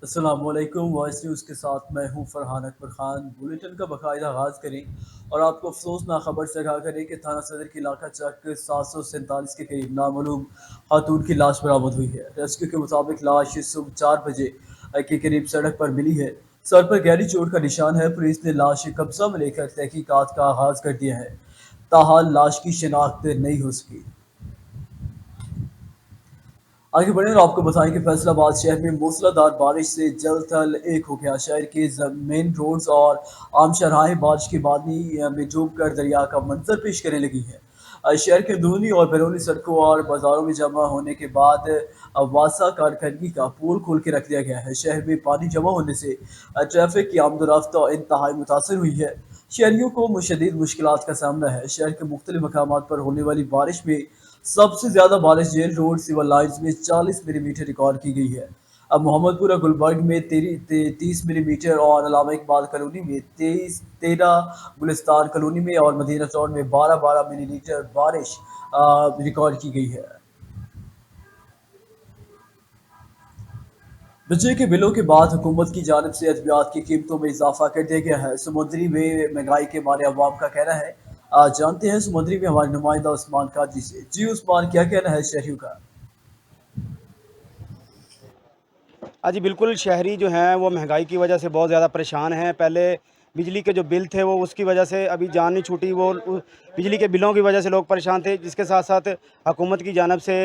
अस्सलाम वालेकुम। Voice news के साथ मैं हूं फरहान अकबर खान। बुलेटिन का बाकायदा आगाज़ करें और आपको अफसोसनाक खबर से आगाह करें कि थाना सदर के इलाका चक 747 के करीब नामालूम खातून की लाश बरामद हुई है। रेस्क्यू के मुताबिक लाश सुबह 4 बजे के करीब सड़क पर मिली है। सर पर गहरी चोट का निशान है। पुलिस ने लाश कब्जा में लेकर तहकीकात का आगाज़ कर दिया है। ताहाल लाश की शिनाख्त नहीं हो सकी। आगे बढ़े और आपको बताएं कि फैसलाबाद शहर में मूसलाधार बारिश से जल थल एक हो गया। शहर के मेन रोड्स और आम शहराएं बारिश के पानी में डूब कर दरिया का मंजर पेश करने लगी हैं। शहर के अंदरूनी और बैरूनी सड़कों और बाजारों में जमा होने के बाद वासा कारखनगी का पुल खोल के रख दिया गया है। शहर में पानी जमा होने से ट्रैफिक की आमदोरफ्त इंतहाई मुतासर हुई है। शहरियों को मुशद्दिद मुश्किलात का सामना है। शहर के मुख्तलिफ मकामात पर होने वाली बारिश में सबसे ज्यादा बारिश जेल रोड सिविल लाइन्स में 40 मिलीमीटर रिकॉर्ड की गई है। अब मोहम्मदपुरा गुलबर्ग में 30 मिलीमीटर और अलामा इकबाल कॉलोनी में 13 गुलिस्तान कॉलोनी में और मदीना टाउन में 12 मिलीमीटर बारिश रिकॉर्ड की गई है। बिजली के बिलों के बाद हुकूमत की जानिब से अद्वियात की कीमतों में इजाफा कर दिया गया है। समुद्री में महंगाई के बारे अवाम का कहना है। आज जानते हैं समुद्री में हमारे नुमाइंदा उस्मान काजी से। जी उस्मान, क्या कहना है शहरियों का? हाँ जी, बिल्कुल शहरी जो हैं वो महंगाई की वजह से बहुत ज़्यादा परेशान हैं। पहले बिजली के जो बिल थे वो उसकी वजह से अभी जान नहीं छूटी, वो बिजली के बिलों की वजह से लोग परेशान थे। जिसके साथ-साथ हुकूमत की जानिब से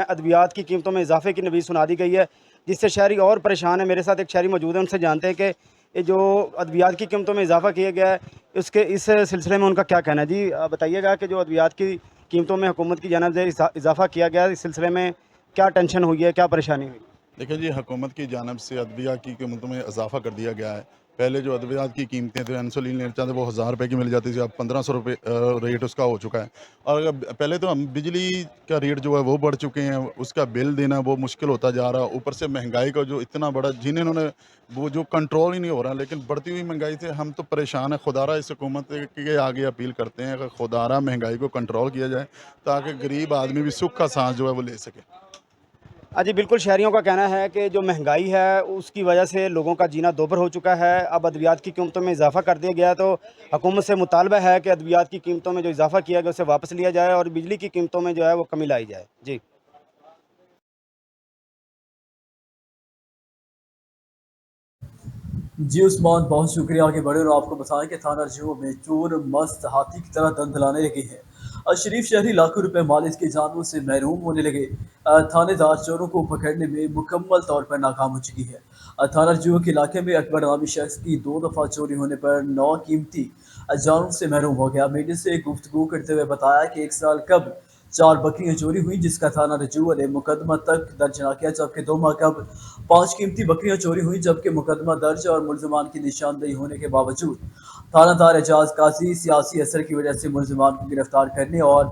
अद्वियात की कीमतों में इज़ाफ़े की नवीज़ सुना दी गई है, जिससे शहरी और परेशान है। मेरे साथ एक शहरी मौजूद है, उनसे जानते हैं कि ये जो अद्वियात की कीमतों में इज़ाफ़ा किया गया है, उसके इस सिलसिले में उनका क्या कहना है? जी बताइएगा कि जो अद्वियात की कीमतों में हुकूमत की जानिब से इज़ाफ़ा किया गया है, इस सिलसिले में क्या टेंशन हुई है, क्या परेशानी हुई? देखिए जी, हुकूमत की जानिब से अद्विया की कीमतों में इजाफ़ा कर दिया गया है। पहले जो अद्वियात की कीमतें थी, इंसुलिन लेना चाहते वो ₹1000 की मिल जाती थी, अब ₹1500 रेट उसका हो चुका है। और अब पहले तो हम बिजली का रेट जो है वो बढ़ चुके हैं, उसका बिल देना वो मुश्किल होता जा रहा है। ऊपर से महंगाई का जो इतना बड़ा जिन्होंने वो जो कंट्रोल ही नहीं हो रहा, लेकिन बढ़ती हुई महंगाई से हम तो परेशान हैं। खुदारा इस हुकूमत के आगे अपील करते हैं कि खुदारा महंगाई को कंट्रोल किया जाए, ताकि गरीब आदमी भी सुख का साँस जो है वो ले सके। हाँ जी, बिल्कुल शहरियों का कहना है कि जो महंगाई है उसकी वजह से लोगों का जीना दोभर हो चुका है। अब अद्वियात की कीमतों में इज़ाफ़ा कर दिया गया है, तो हुकूमत से मुतालबा है कि अद्वियात की कीमतों में जो इज़ाफ़ा किया गया उसे वापस लिया जाए और बिजली की कीमतों में जो है वो कमी लाई जाए। जी। जी उस्मान, बहुत शुक्रिया। आगे बढ़े और आपको बताएं कि थाना रजू में चोर मस्त हाथी की तरह दंदलाने लगे हैं। शरीफ शहरी लाखों रुपए माल इसके जानवरों से महरूम होने लगे। थानेदार चोरों को पकड़ने में मुकम्मल तौर पर नाकाम हो चुकी है। थाना रजू के इलाके में अकबर नामी शख्स की 2 दफ़ा चोरी होने पर 9 कीमती जानवरों से महरूम हो गया। मीडिया से गुफ्तगू करते हुए बताया कि 1 साल कब 4 बकरियां चोरी हुई, जिसका थाना रजू ने मुकदमा तक दर्ज न किया, जबकि 2 माह कब 5 कीमती बकरियां चोरी हुई, जबकि मुकदमा दर्ज और मुलजमान की निशानदेही होने के बावजूद थानादार एजाज काजी सियासी असर की वजह से मुलजमान को गिरफ्तार करने और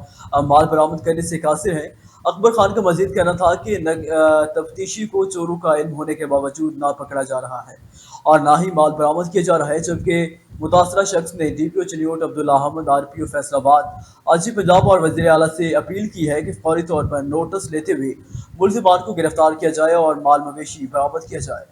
माल बरामद करने से कासिर हैं। अकबर खान का मजीद कहना था कि तफ्तीशी को चोरों का इल्म होने के बावजूद ना पकड़ा जा रहा है और ना ही माल बरामद किया जा रहा है, जबकि मुतासरा शख्स ने DPO चिन्योट अब्दुल्ला अहमद, RPO फैसलाबाद, आजी पंजाब और वज़ीर आला से अपील की है कि फौरी तौर पर नोटिस लेते हुए मुलजिमान को गिरफ्तार किया जाए और माल मवेशी बरामद किया जाए।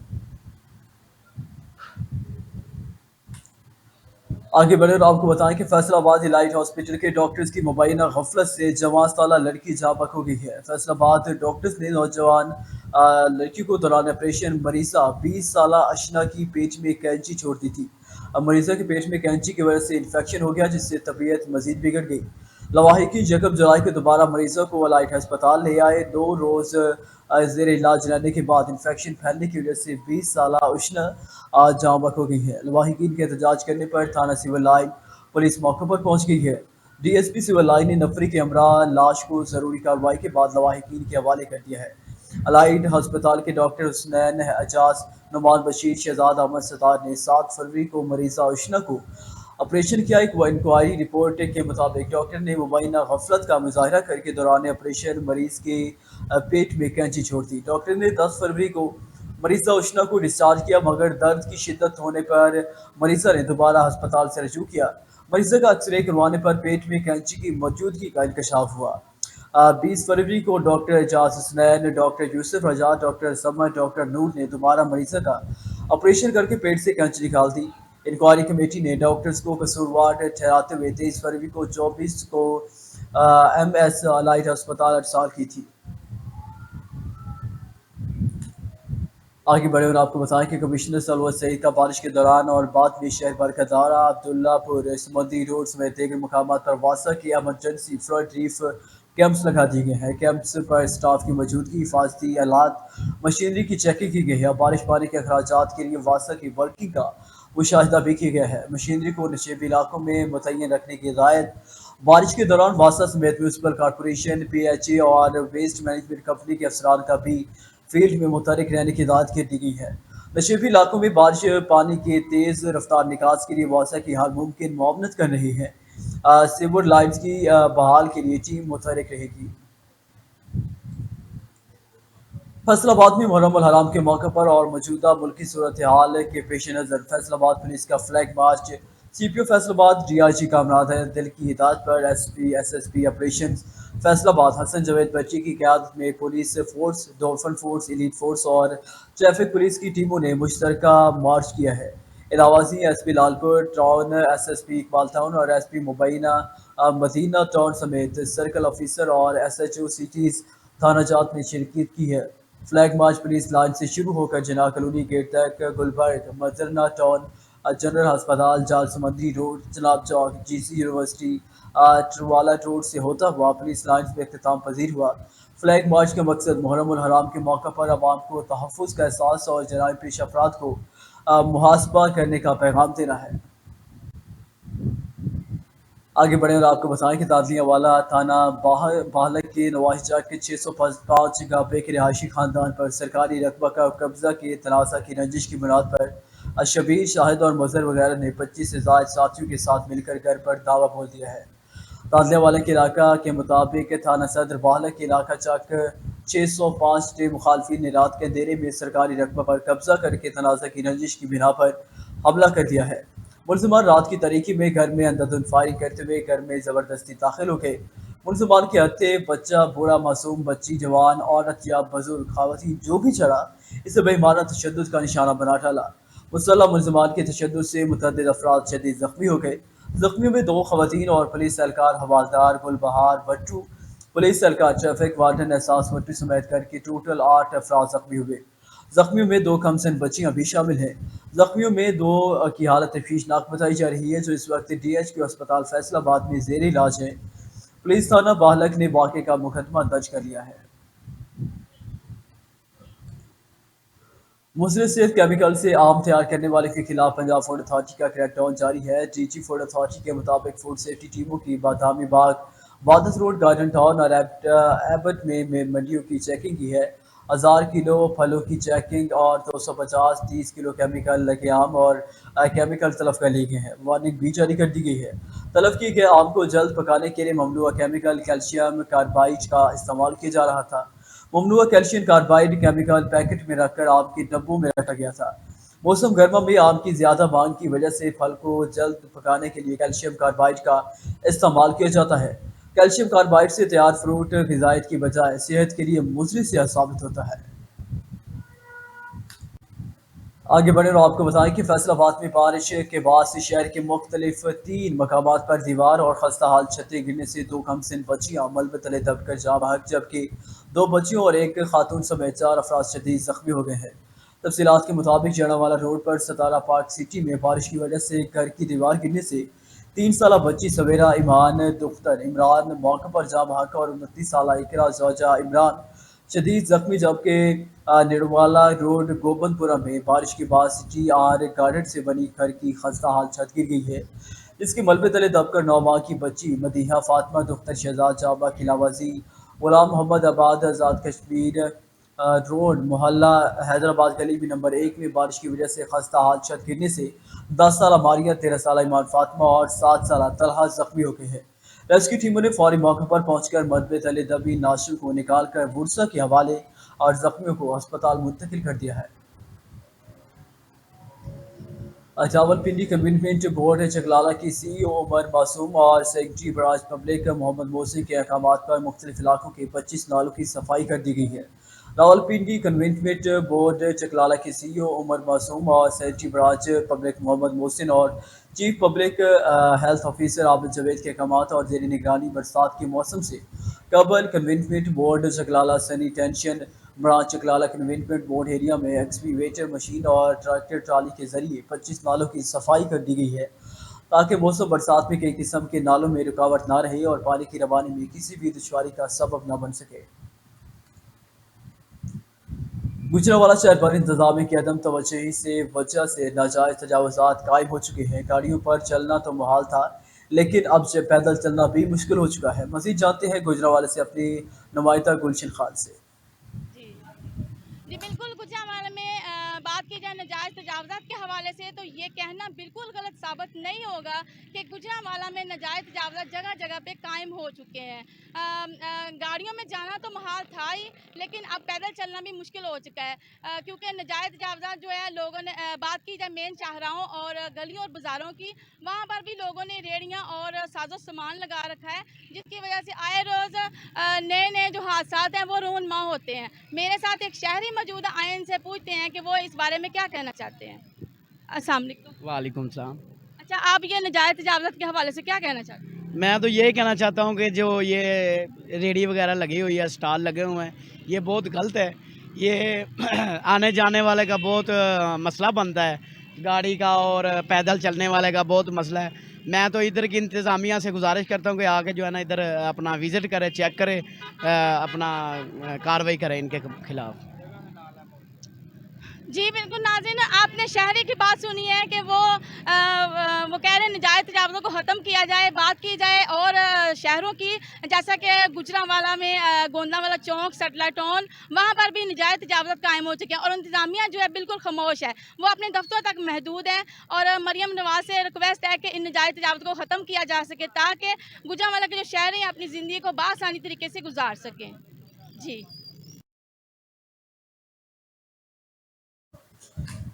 आगे बढ़े और आपको बताएं कि फैसलाबाद इलाइट हॉस्पिटल के डॉक्टर्स की मुबैना गफलत से जवान साला लड़की जाँ बहक हो गई है। फैसलाबाद डॉक्टर्स ने नौजवान लड़की को दौरान ऑपरेशन मरीजा 20 साला अशना की पेट में कैंची छोड़ दी थी। अब मरीजा के पेट में कैंची की वजह से इन्फेक्शन हो गया, जिससे तबीयत मजीद बिगड़ गई। लवाहिकी यकम जुलाई को दोबारा मरीजों को अलाइट अस्पताल ले आए। 2 रोज जेर इलाज रहने के बाद इन्फेक्शन फैलने की वजह से 20 साला उष्ण आज जाँ बहक हो गई है। लवाहिकीन के एहतजाज करने पर थाना सिविल लाइन पुलिस मौके पर पहुंच गई है। DSP सिविल लाइन ने नफरी के हमरा लाश को जरूरी कार्रवाई के बाद लवाहिकीन के हवाले कर दिया है। अलाइड अस्पताल के डॉक्टर हुसनैन एजाज, नुमान बशीर, शहजाद अहमद सतार ने 7 फरवरी को मरीजा उष्णा को ऑपरेशन किया। एक इंक्वायरी रिपोर्ट के मुताबिक डॉक्टर ने मुबैना गफलत का मुजाहरा करके दौरान ऑपरेशन मरीज के पेट में कैंची छोड़ दी। डॉक्टर ने 10 फरवरी को मरीजा उष्णा को डिस्चार्ज किया, मगर दर्द की शिद्दत होने पर मरीजा ने दोबारा अस्पताल से रजू किया। मरीजा का एक्सरे करवाने पर पेट में कैंची की मौजूदगी का इंकशाफ हुआ। 20 फरवरी को डॉक्टर एजाज हुसनैन, डॉक्टर यूसुफ रजा, डॉक्टर समद, डॉक्टर नूर ने दोबारा मरीजा का ऑपरेशन करके पेट से कंच निकाल दी। इंक्वायरी कमेटी ने डॉक्टर्स को कसूरवार ठहराते हुए 23 फरवरी को 24 को MS लाइट अस्पताल अरसाल की थी। आगे बढ़े और आपको बताएं कि कमिश्नर सलवत सईद का बारिश के दौरान और बाद में शहर भर का दौरा। अब्दुल्लापुर समंदी रोड समेत दीगर मकामात पर वासा की एमरजेंसी फ्लड रिलीफ कैंप्स लगा दिए गए हैं। कैंप्स पर स्टाफ की मौजूदगी, हिफाजती आलात, मशीनरी की चेकिंग की गई है। बारिश पानी के अखराजात के लिए वासा की वर्किंग का मुशाहिदा भी किया गया है। मशीनरी को नशेबी इलाकों में मुतय्यन रखने की हिदायत। बारिश के दौरान वासा समेत म्यूनसिपल कॉरपोरेशन, PHA और वेस्ट मैनेजमेंट कंपनी के अफसरान का भी फील्ड में मुतहरिक रहने की हिदायत कर दी गई है। नशेबी इलाकों में बारिश पानी के तेज़ रफ्तार निकास के लिए वासा की हर मुमकिन मुआवनत कर रही है। सीवर लाइन्स की बहाल के लिए टीम मुतहरिक रहेगी। फैसलाबाद में मुहर्रम उल हराम के मौके पर और मौजूदा मुल्की सूरत हाल के पेश नज़र फैसलाबाद पुलिस का flag march CPO Faisalabad DIG कामराद दिल की हिदायत पर SP SSP operation Faisalabad Hasan Javed बच्ची की क़यादत में police force, dolphin force, elite force और ट्रैफिक पुलिस की टीमों ने मुश्तरका मार्च किया है। इलावाजी SP Lalpur town, SSP Iqbal town और SP मुबैना मदीना टाउन समेत सर्कल ऑफिसर और SHO सिटीज़ थाना जात ने शिरकत की है। फ्लैग मार्च पुलिस लाइन से शुरू होकर जना कॉलोनी गेट तक, गुलबर्ग, मदरना टाउन, जनरल अस्पताल, जाल समंदरी रोड, चनाब चौक, GC यूनिवर्सिटी, ट्रवाला रोड से होता हुआ पुलिस लाइन में अख्ताम पजीर हुआ। फ्लैग मार्च का मकसद मुहर्रम उल हराम के मौके पर आवाम को तहफ़्फ़ुज़ का एहसास और जराइम पेश अफराद को मुहासबा करने का पैगाम देना है। आगे बढ़े और आपको बताएं कि ताज़िया वाला थाना बाहलक के नवाहिजा के 605 गाबे के रिहायशी खानदान पर सरकारी रकबा का कब्जा के तनाज़ा की रंजिश की बुनियाद पर शबीर, शाहिद और मजहर वगैरह ने 25 से ज़ायद साथियों के साथ मिलकर घर पर दावा बोल दिया है। ताज़िया वाला के इलाका के मुताबिक थाना सदर बाहलक के इलाका चक 605 के मुखालफिन ने रात के अंधेरे में सरकारी रकबा पर कब्जा करके तनाज़ा की रंजिश की बिना पर हमला कर दिया है। मुलजमान रात की तारीकी में घर में अंधाधुंध फायरिंग करते हुए घर में ज़बरदस्ती दाखिल हो गए। मुलजमान के हत्थे बच्चा, बूढ़ा, मासूम, बच्ची, जवान, औरत या बुजुर्ग, खवातीन जो भी चढ़ा इसे बेईमाना तशद्दुद का निशाना बना डाला। मुसल्लह मुलजमान के तशद्दुद से मुतअद्दिद अफराद शदीद जख्मी हो गए। जख्मियों में 2 खवातीन और पुलिस एहलकार हवालदार गुलबहार भट्टू, पुलिस एहलकार ट्रैफिक वार्डन एहसास भट्टू समेत करके टोटल 8 अफराद जख्मी हुए। जख्मियों में 2 कमसिन बच्चियां भी शामिल हैं। जख्मियों में 2 की हालत तशवीशनाक बताई जा रही है, जो इस वक्त DHQ अस्पताल फैसलाबाद में ज़ेर इलाज है। पुलिस थाना बाहलक ने वाक़े का मुकदमा दर्ज कर लिया है। मुसर सेहत केमिकल से आम तैयार करने वाले के खिलाफ पंजाब फूड अथॉरिटी का क्रैकडाउन जारी है। DG फूड अथॉरिटी के मुताबिक फूड सेफ्टी टीमों की Badami Bagh, वादस road, garden town और एबट में मंडियों की चेकिंग की है। 1000 किलो फलों की चेकिंग और 250-30 किलो केमिकल लगे आम और केमिकल तलब कर लिए गए हैं। वार्निंग भी जारी कर दी गई है। तलब किए गए आम को जल्द पकाने के लिए ममनुआ केमिकल कैल्शियम कार्बाइड का इस्तेमाल किया जा रहा था। ममनुआ कैल्शियम कार्बाइड केमिकल पैकेट में रखकर आम के डब्बों में रखा गया था। मौसम गर्मा में आम की ज़्यादा मांग की वजह से फल को जल्द पकाने के लिए कैल्शियम कार्बाइड का इस्तेमाल किया जाता है। कैल्शियम कार्बाइड से तैयार फ्रूट ग़िज़ायत की बजाय सेहत के लिए मुज़र साबित होता है। आगे बढ़े और आपको बताएं कि फैसलाबाद में बारिश के बाद से शहर के मुख्तलिफ 3 मकामात पर दीवार और खस्ता हाल छतें गिरने से 2 कमसिन बच्चियाँ मलबे तले दबकर जाँ बहक, जबकि 2 बच्चियों और 1 खातून समेत 4 अफराद शदीद जख्मी हो गए हैं। तफसीलात के मुताबिक जड़ावाला रोड पर सतारा पार्क सिटी में बारिश की वजह से घर की दीवार गिरने से 3 साला बच्ची सवेरा ईमान दुख्तर इमरान मौके पर जाँ बहक और 29 साला इकरा जौजा इमरान शदीद जख्मी, जबकि निड़वाला रोड गोबंदपुरा में बारिश के बाद सिटी आर गार्डन से बनी घर की खस्ता हाल छत गिर गई है, जिसके मलबे तले दबकर 9 माह की बच्ची मदीहा फातिमा दुख्तर शहजाद जाबा खिलावाजी गुलाम मोहम्मद आबाद आज़ाद कश्मीर रोड मोहल्ला हैदराबाद गली भी नंबर 1 में बारिश की वजह से खस्ता हाल छत गिरने से 10 साला मारिया, 13 साला ईमान फातिमा और 7 साला तलहा जख्मी हो गए हैं। रेस्क्यू टीमों ने फौरी मौके पर पहुंचकर मलबे तले दबी नाशु को निकालकर बुरसा के हवाले और जख्मियों को अस्पताल मुंतकिल कर दिया है। रावलपिंडी कन्वीनमेंट बोर्ड चकलाला की CEO उमर मासूम और secretary branch public Mohammad Mohsin के अहकामात पर मुख्तलिफ इलाकों के 25 नालों की सफाई कर दी गई है। रावलपिंडी कन्वीनमेंट बोर्ड चकलाला के CEO उमर मासूम और secretary branch public Mohammad Mohsin और chief public health officer Abid Javed के अहकामात और जेर निगरानी बरसात के मौसम से कबल cantonment board Chaklala sanitation branch Chaklala cantonment board area में एक्सवीवेटर मशीन और ट्रैक्टर ट्राली के जरिए 25 नालों की सफाई कर दी गई है ताकि मौसम बरसात में कई किस्म के नालों में रुकावट ना रहे और पानी की रवानी में किसी भी दुश्वारी का सबब न बन सके। गुजरांवाला शहर पर इंतजामी की अदम तवज्जोही से वजह से नाजायज तजावुजात कायम हो चुके हैं। गाड़ियों पर चलना तो मुहाल था, लेकिन अब से पैदल चलना भी मुश्किल हो चुका है। मजीद जानते हैं गुजरांवाला से अपनी नुमाइंदा गुलशन खान से। जी जी बिल्कुल, गुजरांवाला में बात की जाए नाजायज़ तजावज़ात के हवाले से तो ये कहना बिल्कुल गलत साबित नहीं होगा कि गुजरांवाला में नाजायज़ तजावज़ात जगह जगह पे कायम हो चुके हैं। गाड़ियों में जाना तो महाल था ही, लेकिन अब पैदल चलना भी मुश्किल हो चुका है, क्योंकि नाजायज़ तजावज़ात जो है लोगों ने बात की जाए मेन शाहराहों और गलियों और बाज़ारों की, वहाँ पर भी लोगों ने रेहड़ियाँ और साजो सामान लगा रखा है, जिसकी वजह से आए रोज़ नए नए जो हादसात हैं वो रूनमा होते हैं। मेरे साथ एक शहरी मौजूद है, आए इनसे पूछते हैं कि वो इस बारे में क्या कहना चाहते हैं। अस्सलाम वालेकुम। वालेकुम सलाम। अच्छा, आप ये नाजायज़ तजावज़ात के हवाले से क्या कहना चाहते हैं? मैं तो यही कहना चाहता हूँ कि जो ये रेहड़ी वगैरह लगी हुई है, स्टॉल लगे हुए हैं, ये बहुत गलत है। ये आने जाने वाले का बहुत मसला बनता है, गाड़ी का और पैदल चलने वाले का बहुत मसला है। मैं तो इधर की इंतज़ामिया से गुजारिश करता हूँ कि आके जो है ना इधर अपना विज़िट करे, चेक करे, अपना कार्रवाई करे इनके खिलाफ़। जी बिल्कुल नाज़रीन, आपने शहरी की बात सुनी है कि वो कह रहे हैं नाजायज़ तजावज़ों को ख़त्म किया जाए। बात की जाए और शहरों की, जैसा कि गुजरांवाला में गोंदावाला चौक, सैटेलाइट टाउन, वहाँ पर भी नाजायज़ तजावज़ात कायम हो चुके हैं और इंतज़ामिया जो है बिल्कुल खामोश है, वो अपने दफ्तरों तक महदूद है। और मरियम नवाज से रिक्वेस्ट है कि इन नाजायज़ तजावज़ को ख़त्म किया जा सके ताकि गुजरांवाला के जो शहरी हैं अपनी ज़िंदगी को बआसानी तरीके से गुजार सकें। जी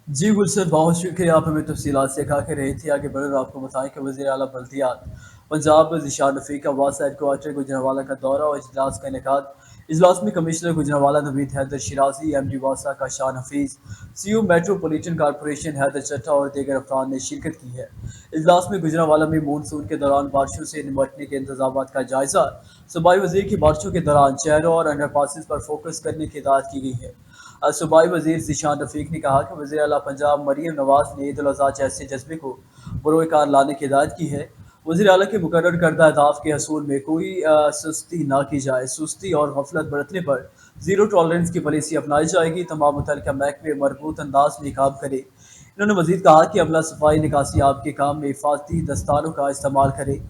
जी गुलशन, बहुत शुक्रिया, आप हमें तफसीलात से खा के रहे थे। आगे बढ़कर आपको बताएं कि वज़ीर आला बल्दियात पंजाब ज़िशान रफ़ीक का वासा हेडक्वार्टर गुजरांवाला का दौरा और इजलास का इनेकाद। इजलास में कमिश्नर गुजरांवाला नवीद हैदर शिराजी, MD वासा का शान Hafeez, CO metropolitan corporation Haider Chattha और दीगर अफराद ने शिरकत की है। इजलास में गुजरांवाला में मानसून के दौरान बारिशों से निपटने के इंतजाम का जायज़ा, सूबाई वज़ीर की बारिशों के दौरान चेहरों और अंडरपासिस पर फोकस करने की हिदायत की गई है। सूबाई वज़ीर ज़ीशान रफ़ीक ने कहा कि वज़ीर आला पंजाब मरियम नवाज़ ने ईद उल अज़हा जैसे जज्बे को बरोए कार लाने की हिदायत की है। वज़ीर आला के मुकर्रर करदा अहदाफ के हसूल में कोई सुस्ती ना की जाए। सुस्ती और गफलत बरतने पर ज़ीरो टॉलरेंस की पॉलिसी अपनाई जाएगी। तमाम मुतल्लिका महकमे मरबूत अंदाज में काम करे। इन्होंने मज़ीद कहा कि अमला सफाई निकासी आपके काम में हिफाजती दस्तारों का इस्तेमाल करे।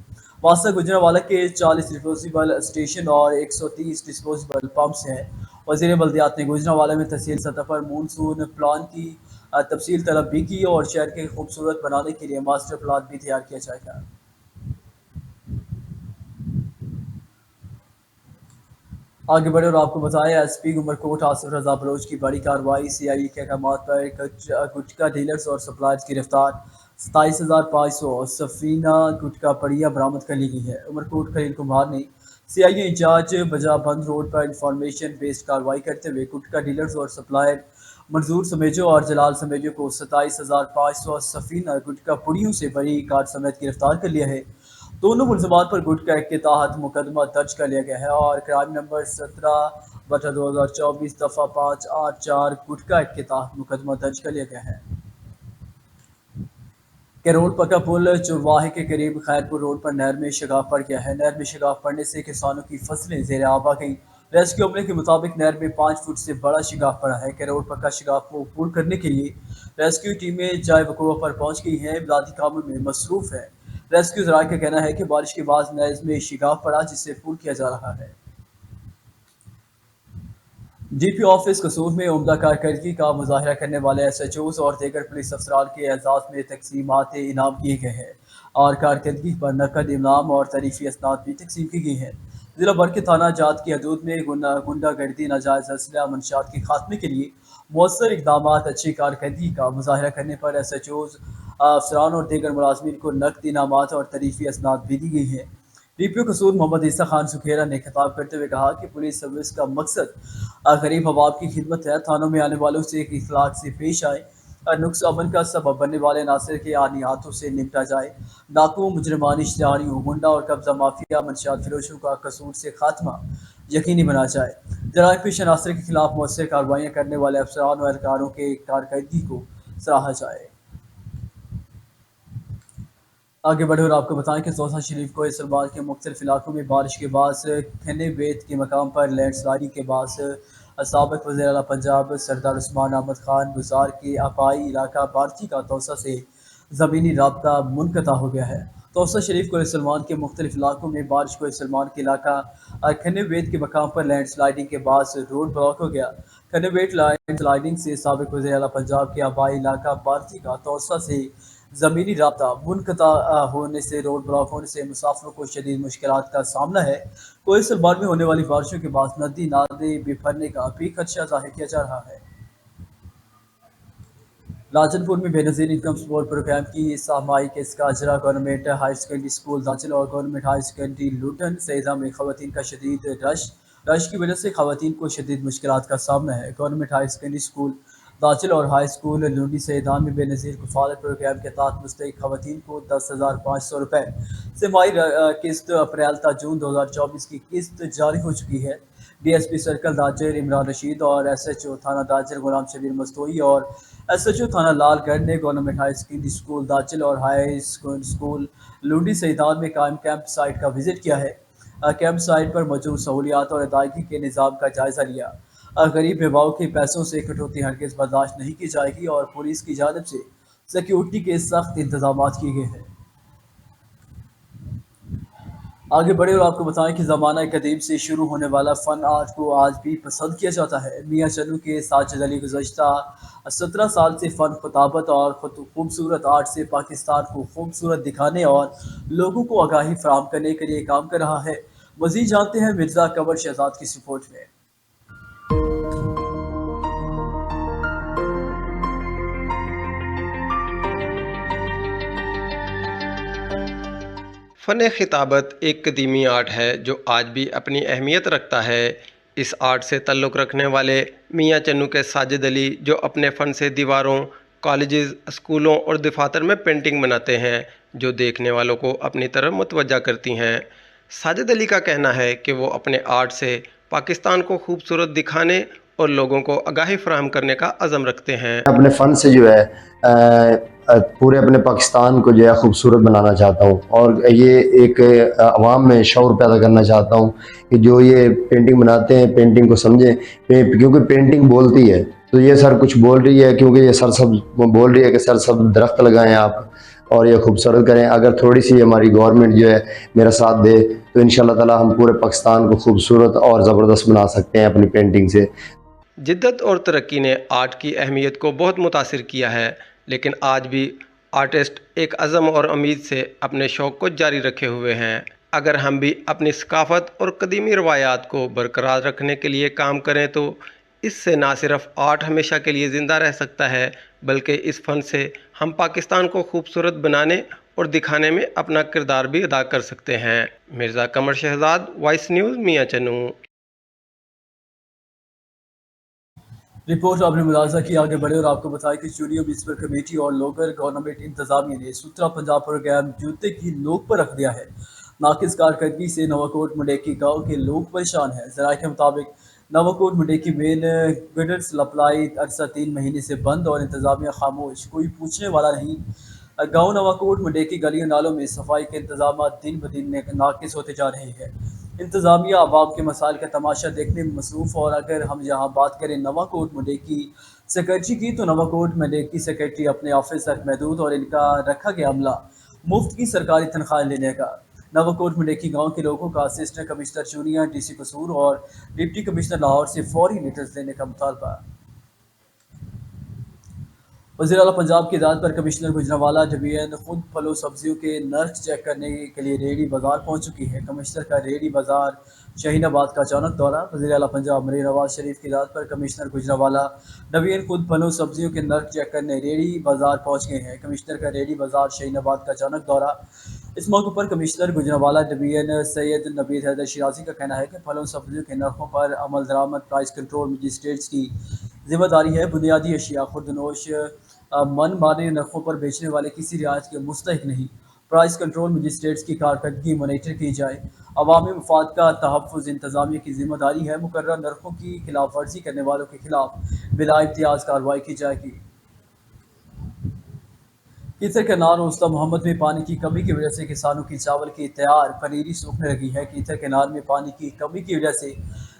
वासा गुजरांवाला के 40 डिस्पोजेबल स्टेशन और 130 डिस्पोजेबल पम्प्स हैं। वज़ीर बल्दियात ने गुजरांवाला में तहसील सतह पर मानसून प्लान की तफसील तलब भी की और शहर के खूबसूरत बनाने के लिए मास्टर प्लान भी तैयार किया जाएगा। आगे बढ़े और आपको बताया SP उमरकोट आसिफ रजा बलोच की बड़ी कार्रवाई। CIE के अहकाम पर गुटखा डीलर्स और सप्लायर्स गिरफ्तार। 27,500 सफीना गुटखा पड़िया बरामद कर ली गई है। उमरकोट खलील कुमार ने CIE इंचार्ज बजा बंद रोड पर इंफॉर्मेशन बेस्ड कार्रवाई करते हुए गुटखा डीलर्स और सप्लायर मंजूर समेजो और जलाल समेजो को 27,500 सफीना गुटखा पुड़ियों से बड़ी कार समेत गिरफ्तार कर लिया है। दोनों मुलजमान पर गुटखा एक्ट के तहत मुकदमा दर्ज कर लिया गया है और क्राइम नंबर 17/2024 दफ़ा 584 गुटखा एक्ट के तहत मुकदमा दर्ज कर लिया गया है। कैरोल पक्का पुल चौवाहे के करीब खैरपुर रोड पर नहर में शगाफ पड़ गया है। नहर में शगाफ पड़ने से किसानों की फसलें ज़ेर आब आ गई। रेस्क्यू अमले के मुताबिक नहर में 5 फुट से बड़ा शगाफ पड़ा है। कैरोल पक्का शगाफ को अबूर करने के लिए रेस्क्यू टीमें जाए वक़ूअ पर पहुंच गई हैं, इमदादी कामों में मसरूफ़ है। रेस्क्यू ज़राए का कहना है कि बारिश के बाद नहर में शगाफ पड़ा, जिससे फूल किया जा रहा है। DP ऑफिस कसूर में उम्दा कारकर्दगी का मुजाहरा करने वाले SHOs और दीगर पुलिस अफसरान के एजाज़ में तकसीमात इनाम किए गए हैं और कारकर्दगी पर नकद इनाम और तारीफी असनाद भी तकसीम की गई हैं। जिला भर के थाना जात की हदूद में गुंडागर्दी, नाजायज़ असलहा मंशात के खात्मे के लिए मौसर इकदाम, अच्छी कारकर्दगी का मुजाहरा करने पर SHOs अफसरान और दीगर मुलाजमीन को नकद इनामात और तरीफी असनाद भी दी गई हैं। DPO कसूर मोहम्मद ईसा खान सुखेरा ने खिताब करते हुए कहा कि पुलिस सर्विस का मकसद गरीब अवाम की खिदमत है। थानों में आने वालों से एक इखलाक से पेश आए, नुक्स अमन का सबब बनने वाले नासिर के आनी हाथों से निपटा जाए। डाकुओं, मुजरमान, इश्तिहारियों, गुंडा और कब्जा माफिया मंशियात फिरोशों का कसूर से खात्मा यकीनी बना जाए। जराइम पेश अनासर के खिलाफ मौसर कार्रवाइयाँ करने वाले अफसरान और एहलकारों के कारकर्दगी को सराहा जाए। आगे बढ़े और आपको बताएं कि चौसा शरीफ को सलमान के मुख्तलिफ इलाकों में बारिश के बाद खने बेत के मकाम पर लैंड स्लाइडिंग के बाद साबिक वज़ीर आला पंजाब सरदार उस्मान अहमद खान गुजार के आबाई इलाका बारची का तौसा से ज़मीनी राब्ता मुनक़ता हो गया है। तौसा शरीफ को सलमान के मुख्तलिफ इलाकों में बारिश को सलमान के इलाका खने बेत के मकाम पर लैंड स्लाइडिंग के बाद रोड ब्लॉक हो गया। खने बेत लैंड स्लाइडिंग से साबिक वज़ीर आला पंजाब के आबाई इलाका बारची का तौसा से ज़मीनी राब्ता मुनक़ता होने से रोड ब्लॉक होने से मुसाफिरों को शदीद मुश्किलात का सामना है। कोई सलमान में होने वाली बारिशों के बाद नदी नाले बिफरने का भी खदशा जाहिर किया जा रहा है। राजनपुर में बेनज़ीर इनकम सपोर्ट प्रोग्राम की साहमाही के इसका अजरा गवर्नमेंट हायर सेकेंडरी स्कूल दाखिल और गवर्नमेंट हायर सेकेंडरी लुटन सईदा में खवातीन का शदीद रश की वजह से खवातीन को शदीद मुश्किलात का सामना है। गवर्नमेंट हायर सेकेंडरी स्कूल दाखिल और हाई स्कूल लुंडी सैदान में बेनज़ीर कफ़ालत प्रोग्राम के तहत मुस्तहिक खवातीन को 10,500 रुपये से माही किस्त अप्रैल ता जून 2024 की किस्त जारी हो चुकी है। DSP सर्कल दाजर इमरान रशीद और SHO थाना दाजर गुलाम शबीर मस्तोई और SHO थाना लालगढ़ ने गवर्नमेंट हाई सेकेंडरी स्कूल दाखिल और हाई स्कूल लुंडी सैदान में कायम कैंप साइट का विजिट किया है। कैंप साइट पर मौजूद सहूलियात और अदायगी के निज़ाम का जायज़ा लिया। गरीब बेवाओं के पैसों से कटौती हरगिज़ बर्दाश्त नहीं की जाएगी और पुलिस की जानिब से सिक्योरिटी के सख्त इंतजाम किए गए हैं। आगे बढ़े और आपको बताएं कि ज़माना कदीम से शुरू होने वाला फ़न आर्ट को आज भी पसंद किया जाता है। मियाँ चन्नू के साजिद अली गुज़श्ता 17 साल से फ़न खिताबत और खूबसूरत आर्ट से पाकिस्तान को खूबसूरत दिखाने और लोगों को आगाही फराहम करने के लिए काम कर रहा है। मज़ीद जानते हैं मिर्ज़ा कमर शहजाद की रिपोर्ट में। फ़न खिताबत एक कदीमी आर्ट है जो आज भी अपनी अहमियत रखता है। इस आर्ट से ताल्लुक़ रखने वाले मियाँ चन्नू के साजिद अली जो अपने फ़न से दीवारों, कॉलेजेस, स्कूलों और दफातर में पेंटिंग बनाते हैं जो देखने वालों को अपनी तरफ मुतवज्जा करती हैं। साजिद अली का कहना है कि वो अपने आर्ट से पाकिस्तान को खूबसूरत दिखाने और लोगों को आगाही फराहम करने का अज़म रखते हैं। अपने फ़न से जो है पूरे अपने पाकिस्तान को जो है खूबसूरत बनाना चाहता हूँ और ये एक आवाम में शऊर पैदा करना चाहता हूँ कि जो ये पेंटिंग बनाते हैं पेंटिंग को समझें, क्योंकि पेंटिंग बोलती है। तो ये सर कुछ बोल रही है, क्योंकि ये सर सब बोल रही है कि सर सब दरख्त लगाएं आप और ये खूबसूरत करें। अगर थोड़ी सी हमारी गवर्नमेंट जो है मेरा साथ दे तो इंशाल्लाह ताला हम पूरे पाकिस्तान को खूबसूरत और ज़बरदस्त बना सकते हैं अपनी पेंटिंग से। जिद्दत और तरक्की ने आर्ट की अहमियत को बहुत मुतासिर किया है, लेकिन आज भी आर्टिस्ट एक अज़म और उम्मीद से अपने शौक़ को जारी रखे हुए हैं। अगर हम भी अपनी सकाफ़त और कदीमी रवायात को बरकरार रखने के लिए काम करें तो इससे ना सिर्फ आर्ट हमेशा के लिए ज़िंदा रह सकता है, बल्कि इस फ़न से हम पाकिस्तान को खूबसूरत बनाने और दिखाने में अपना किरदार भी अदा कर सकते हैं। मिर्ज़ा कमर शहजाद, वॉइस न्यूज़, मियाँ चन्नू। रिपोर्ट आपने मुलाजा की। आगे बढ़े और आपको बताया कि स्टूडियो म्यूनसिपल कमेटी और लोकल गवर्नमेंट इंतजामिया ने सुथरा पंजाब प्रोग्राम जूते की नोक पर रख दिया है। नाकिस कारकर्दगी से नवाकोट मंडेकी गांव के लोग परेशान हैं। ज़राए के मुताबिक नवाकोट मंडेकी मेन गटर सप्लाई अरसा 3 महीने से बंद और इंतजामिया खामोश, कोई पूछने वाला नहीं। गाँव नवाकोट मंडेकी गलियों नालों में सफाई के इंतजाम दिन ब दिन नाकिस होते जा रहे हैं। इंतज़ामिया आवाम के मसाइल का तमाशा देखने में मसरूफ़। और अगर हम यहाँ बात करें नवाकोट मंडेकी सेक्रेटरी की, तो नवाकोट मंडेकी सेक्रेटरी अपने ऑफिस तक महदूद और इनका रखा गया अमला मुफ्त की सरकारी तनख्वाह लेने का। नवाकोट मंडेकी गांव के लोगों का असिस्टेंट कमिश्नर चूनिया, DC कसूर और डिप्टी कमिश्नर लाहौर से फौरी लेटर्स लेने का मुतालबा। वज़ीर आला पंजाब की हिदायत पर कमिश्नर गुजरांवाला डिवीजन खुद फलों सब्जियों के नर्ख चेक करने के लिए रेहड़ी बाजार पहुंच चुकी है। कमिश्नर का रेहड़ी बाजार शाहीनाबाद का अचानक दौरा। वज़ीर आला पंजाब मरीम नवाज शरीफ की हिदायत पर कमिश्नर गुजरांवाला डिवीजन खुद फलों सब्जियों के नर्ख चेक करने रेहड़ी बाजार पहुंच गए हैं। कमिश्नर का रेहड़ी बाजार शाहीनाबाद का अचानक दौरा। इस मौके पर कमिश्नर गुजरांवाला डिवीजन सैयद नबीद हैदर शिराजी का कहना है कि फलों सब्जियों के नरखों पर अमल दरामद प्राइस कंट्रोल मजिस्ट्रेट्स की जिम्मेदारी है। बुनियादी अशिया खुर्दनोश मन माने नरखों पर बेचने वाले किसी रियायत के मुस्तहिक नहीं। प्राइस कंट्रोल मजिस्ट्रेट्स की कारकर्दगी मॉनिटर की जाए। अवामी मफाद का तहफ़्फ़ुज़ इंतज़ामिया की जिम्मेदारी है। मुकर्रर नरखों की खिलाफ वर्जी करने वालों के खिलाफ बिला इम्तियाज़ कार्रवाई की जाएगी। कीथर केनाल और उस्ता मोहम्मद में पानी की कमी की वजह से किसानों की चावल की तैयार पनीरी सूखने लगी है। कीथर केनाल में पानी की कमी की वजह से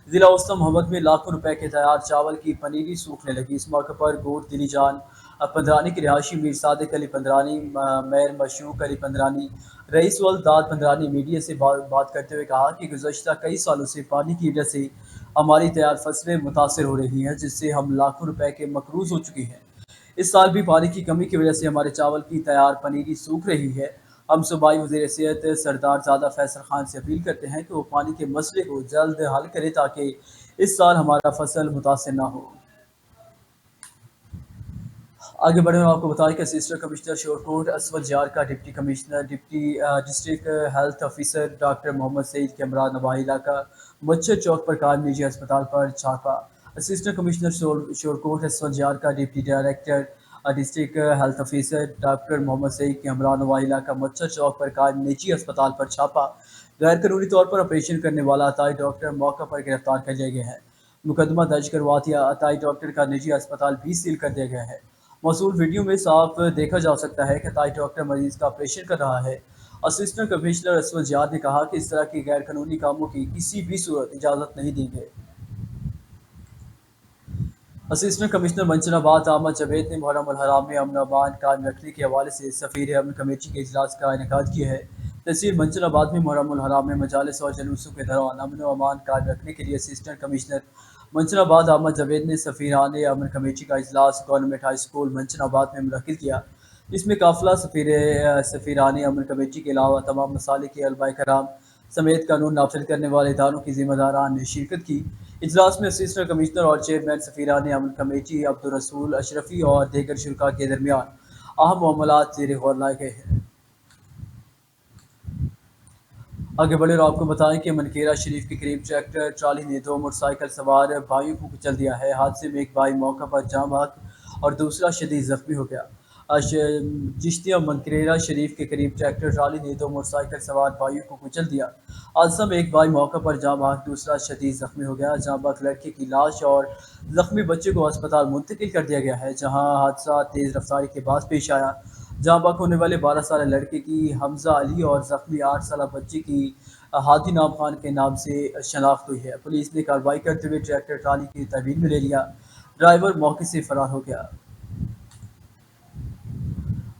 ज़िला उस्ता मोहम्मद में लाखों रुपए के तैयार चावल की पनीरी सूखने लगी। इस मौके पर गोट दिली जान पंद्रानी के रिहायशी मीर सादिक अली पंद्रानी, मेयर मशूक अली पंद्रानी, रईस वल दाद पंद्रानी मीडिया से बात करते हुए कहा कि गुज़श्ता कई सालों से पानी की वजह से हमारी तैयार फसलें मुतासर हो रही हैं, जिससे हम लाखों रुपए के मकरूज़ हो चुके हैं। इस साल भी पानी की कमी की वजह से हमारे चावल की तैयार पनीरी सूख रही है। हम सूबाई वज़ीर सेहत सरदार ज़ादा फैसल खान से अपील करते हैं कि वो पानी के मसले को जल्द हल करे ताकि इस साल हमारा फसल मुतासर ना हो। आगे बढ़े और आपको बताएं कि असिस्टेंट कमिश्नर शोरकोट असवद जार का deputy commissioner district health officer doctor Mohammad Saeed के हमरा नवाही इलाका मच्छर चौक पर कायम निजी अस्पताल पर छापा। असिस्टेंट कमिश्नर शोरकोट असवद जार का deputy director district health officer doctor Mohammad Saeed के हमरा नवाही इलाका मच्छर चौक पर कायम निजी अस्पताल पर छापा। गैर कानूनी तौर पर ऑपरेशन करने वाला अताई डॉक्टर मौका पर गिरफ्तार कर लिया गया है। मुकदमा दर्ज करवा दिया। अताई डॉक्टर का निजी अस्पताल भी सील कर दिया गया है। मौसूल वीडियो में साफ देखा जा सकता है कि ताई डॉक्टर मरीज का ऑपरेशन कर रहा है। असिस्टेंट कमिश्नर असवद जाद ने कहा कि इस तरह के गैर कानूनी कामों की किसी भी सूरत इजाज़त नहीं देंगे। असिस्टेंट कमिश्नर मंचनाबाद अहमद जावेद ने मुहर्रम उल हराम में अमन अमान कायम रखने के हवाले से सफ़ीर अमन कमेटी के इजलास का इनेकाद किया है। तहसील मंचनाबाद में मुहर्रम उल हराम में मजालिस और जुलूसों के दौरान अमन व अमान कायम रखने के लिए असिस्टेंट कमिश्नर मंचनाबाद अहमद जावेद ने सफ़ीरान अमन कमेटी का इजलास गवर्नमेंट हाई स्कूल मंचनाबाद में मुनक़िद किया। इसमें काफ़िला सफ़ीरान अमन कमेटी के अलावा तमाम मसाले के अलबा कराम समेत कानून नाफिज करने वाले इदारों की ज़िम्मेदारान ने शिरकत की। इजलास में असिस्टेंट कमिश्नर और चेयरमैन सफ़ीरान अमन कमेटी अब्दुल रसूल अशरफी और दीगर शुरा के दरमियान अहम मामलात ज़ेर गौर लाए गए हैं। आगे बढ़े और आपको बताएं कि मनकेरा शरीफ के करीब ट्रैक्टर ट्राली ने दो मोटरसाइकिल सवार भाइयों को कुचल दिया है। हादसे में एक भाई मौका पर जाँ बहक और दूसरा शदीद ज़ख्मी हो गया। चिश्तिया मनकेरा शरीफ के करीब ट्रैक्टर ट्राली ने दो मोटरसाइकिल सवार भाइयों को कुचल दिया। हादसा में एक भाई मौका पर जाँ बहक, दूसरा शदीद ज़ख्मी हो गया। जाँ बहक लड़के की लाश और ज़ख्मी बच्चे को अस्पताल मुंतकिल कर दिया गया है, जहाँ हादसा तेज़ रफ्तारी के बाद पेश आया। जहाँ बहक होने वाले 12 साल लड़के की हमजा अली और ज़ख्मी 8 साल बच्चे की हादी नाम खान के नाम से शनाख्त हुई है। पुलिस ने कार्रवाई करते हुए ट्रैक्टर ट्राली की तहवील में ले लिया। ड्राइवर मौके से फरार हो गया।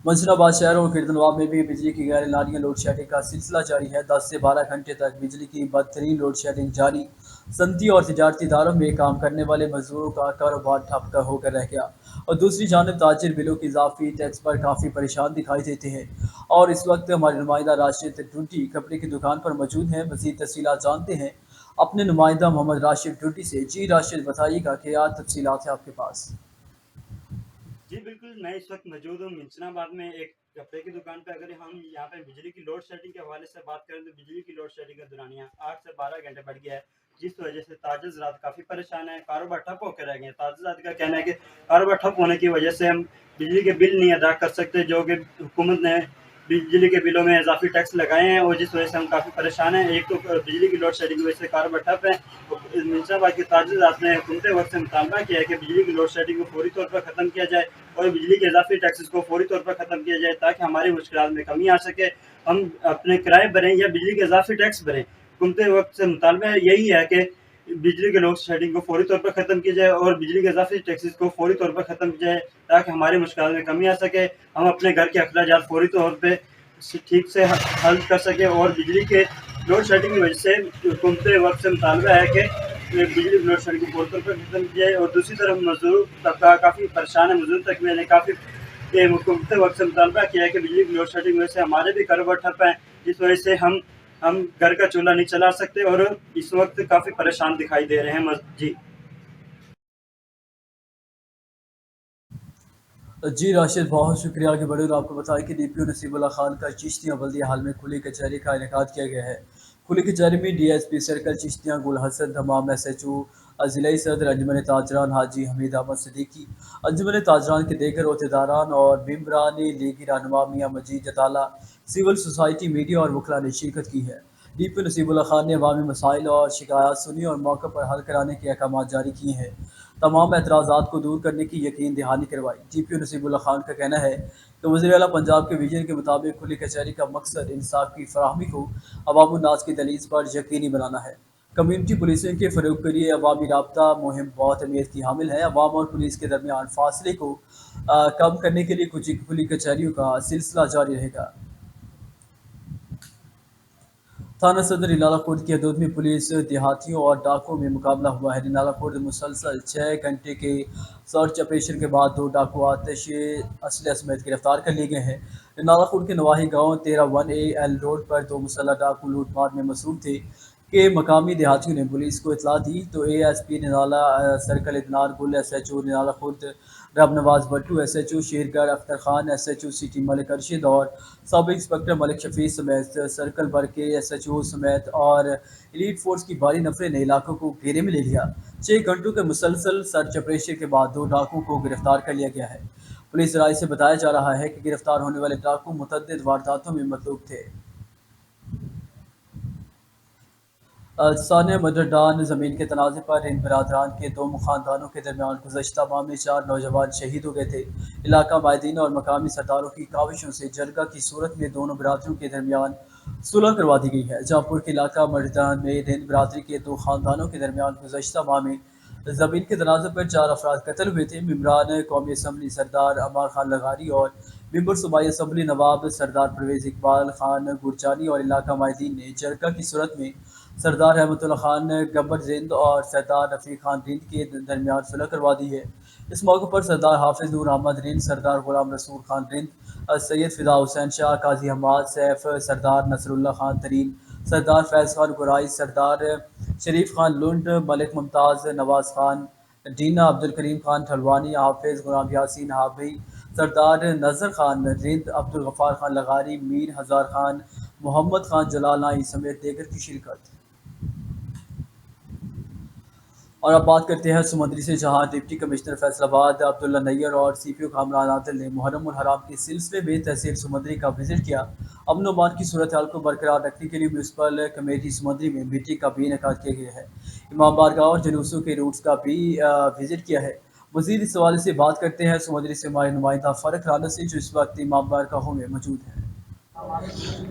मंसूराबाद शहर और किरतनवाब में भी बिजली की गैर लानिया लोड शेडिंग का सिलसिला जारी है। 10 से 12 घंटे तक बिजली की बदतरीन लोड शेडिंग जारी। सनती और तिजारती इदारों में काम करने वाले मजदूरों का कारोबार ठप होकर रह गया और दूसरी जानब ताजिर बिलों की इजाफी टैक्स पर काफ़ी परेशान दिखाई देते हैं। और इस वक्त हमारे नुमाइंदा राशिद टूटी कपड़े की दुकान पर मौजूद हैं। मज़ीद तफसीलात जानते हैं अपने नुमाइंदा मोहम्मद राशिद टूटी से। जी राशिद, बताइएगा क्या तफसीलात है आपके पास? जी बिल्कुल, मैं इस वक्त मौजूद हूँ मिंचनाबाद में एक कपड़े की दुकान पे। अगर हम यहाँ पे बिजली की लोड शेडिंग के हवाले से बात करें तो बिजली की लोड शेडिंग का दौरानिया 8 से 12 घंटे बढ़ गया है, जिस वजह से ताजिर हज़रात काफ़ी परेशान है, कारोबार ठप होकर रह गए हैं। ताजिर हज़रात का कहना है कि कारोबार ठप होने की वजह से हम बिजली के बिल नहीं अदा कर सकते, जो कि हुकूमत ने बिजली के बिलों में इजाफी टैक्स लगाए हैं, और जिस वजह से हम काफ़ी परेशान हैं। एक तो बिजली की लोड शेडिंग की वजह से कारोबार ठप है। मिर्जाबाद के ताजिर हज़रात ने हुकूमत वक्त से मुतालबा किया है कि बिजली की लोड शेडिंग को फौरी तौर पर ख़त्म किया जाए और बिजली के इजाफी टैक्सेस को फौरी तौर पर ख़त्म किया जाए, ताकि हमारी मुश्किलात में कमी आ सके, हम अपने किराए भरें या बिजली के इजाफी टैक्स भरें। हुकूमत वक्त से मुतालबा यही है कि बिजली के लोड शेडिंग को फौरी तौर पर ख़त्म किया जाए और बिजली के इजाफी टैक्सेस को फौरी तौर पर ख़त्म किया जाए, ताकि हमारी मुश्किलात में कमी आ सके, हम अपने घर के अखराजात फौरी तौर पर ठीक से हल कर सके। और बिजली के लोड शेडिंग की वजह से हुकूमत वक्त से मुतालबा है कि बिजली लोड शेडिंग को पूरी तौर पर खत्म किया है और दूसरी तरफ मजदूर तबका काफ़ी परेशान है। मजदूर तक मैंने काफ़ी हुकूमत वक्त से मुतालबा किया है कि बिजली की लोड शेडिंग वजह से हमारे भी कारोबार ठप हैं, जिस वजह से हम घर का चूल्हा नहीं चला सकते और इस वक्त काफ़ी परेशान दिखाई दे रहे हैं। जी जी राशिद, बहुत शुक्रिया। आगे बढ़े और आपको बताएं कि DPO नसीबुल्लाह खान का चिश्तियाँ बल्दिया हाल में खुली कचहरी का इनेकाद किया गया है। खुली कचहरी में DSP सर्कल चिश्तियाँ गुल हसन तमाम SHO ज़िले सदर अंजुमन ताजरान हाजी हमीद अहमद सिद्दीकी, अंजुमन ताजरान के देगर अहदेदारान और मेम्बरान लीगी रहनुमा मियाँ मजीद अताला, सिविल सोसाइटी, मीडिया और वकला ने शिरकत की है। DPO नसीबुल्लाह खान ने अवामी मसाइल और शिकायत सुनी और मौके पर हल कराने के अहकाम जारी किए हैं। तमाम एतराज़ात को दूर करने की यकीन दहानी करवाई। DPO नसीबुल्लाह खान का कहना है कि वज़ीर आला पंजाब के विजन के मुताबिक खुली कचहरी का मकसद इंसाफ की फराहमी को अवामुन्नास की दलील पर यकीनी बनाना है। कम्यूनिटी पुलिसिंग के फ़रोग़ के लिए अवामी राब्ता मुहिम बहुत अहमियत की हामिल है। अवाम और पुलिस के दरमियान फासले को कम करने के लिए कुछ खुली कचहरियों का सिलसिला जारी रहेगा। थाना सदर निनाला खुर्द की हदूद में पुलिस देहातियों और डाकुओं में मुकाबला हुआ है। निनाला खुर्द मुसलसल 6 घंटे के सर्च ऑपरेशन के बाद 2 डाकू आतिश असलह समेत गिरफ्तार कर लिए गए हैं। निनाला खुर्द के नवाही गाँव 13-1A रोड पर 2 मुसल्लह डाकू लूटमार में मसरूफ थे कि मकामी देहातियों ने पुलिस को इतला दी तो ASP निनाला सर्कल इतनार गुल, SHO निनाला खुर्द रब Nawaz Bhattu, SHO Shergarh Akhtar Khan, SHO city Malik Arshad और सब इंस्पेक्टर मलिक शफी समेत सर्कल भर के SHO समेत और एलीट फोर्स की भारी नफरे ने इलाकों को घेरे में ले लिया। 6 घंटों के मुसलसल सर्च ऑपरेशन के बाद 2 डाकुओं को गिरफ्तार कर लिया गया है। पुलिस राय से बताया जा रहा है कि गिरफ्तार होने वाले डाकू मुतअद्दिद वारदातों में मतलूब थे। सानिया मदरडान ज़मीन के तनाज़े पर इन बरादरान के 2 ख़ानदानों के दरमियान गुज़श्ता माह में 4 नौजवान शहीद हो गए थे। इलाका माहिदीन और मकामी सरदारों की काविशों से जरगा की सूरत में दोनों बरादरों के दरमियान सुलह करवा दी गई है। जहाँपुर के इलाका मदरडान में रिंद बरादरी के 2 ख़ानदानों के दरमियान गुज़श्ता माह में ज़मीन के तनाज़े पर 4 अफराद कत्ल हुए थे। मेम्बरान कौमी असम्बली सरदार अमार खान लगारी और मेंबर सूबाई असम्बली नवाब सरदार परवेज़ इकबाल खान गुरजानी और इलाका माहिदीन ने जरगा की सूरत में सरदार रहमतुल्लाह खान गब्बर रिंद और सरदार रफ़ीक खान रिंद के दरमियान सुलह करवा दी है। इस मौके पर सरदार हाफिज़ नूर अहमद रिंद, सरदार गुलाम रसूल खान रिंद, सैयद फ़िदा हुसैन शाह, काजी हमाद सैफ, सरदार नसरुल्लाह खान तरीन, सरदार फैज़ खान गुराई, सरदार शरीफ खान लुंड, मलिक मुमताज़, नवाज़ खान डीना, अब्दुल करीम खान ठलवानी, हाफिज़ गुलाम यासीन हाबी, सरदार नज़र खान रिंद, अब्दुल गफ़ार खान लगारी, मीर हज़ार खान, मोहम्मद खान जलाल नाई समेत देगर की शिरकत। और अब बात करते हैं समंदरी से, जहां डिप्टी कमिश्नर फैसलाबाद अब्दुल्ला नैयर और CPO कामरान आदिल ने मुहर्रम उल हराम के सिलसिले में तहसील समंदरी का विजिट किया। अमन अमान की सूरत हाल को बरकरार रखने के लिए म्यूनसिपल कमेटी समंदरी में मीटिंग का भी इनेकाद किया गया है। इमाम बारगाह और जुलूसों के रूट्स का भी विजिट किया है। मज़ीद इस हवाले से बात करते हैं समंदरी से हमारे नुमाइंदा फ़ारक राना से, जो इस वक्त इमाम बारगाहों में मौजूद हैं।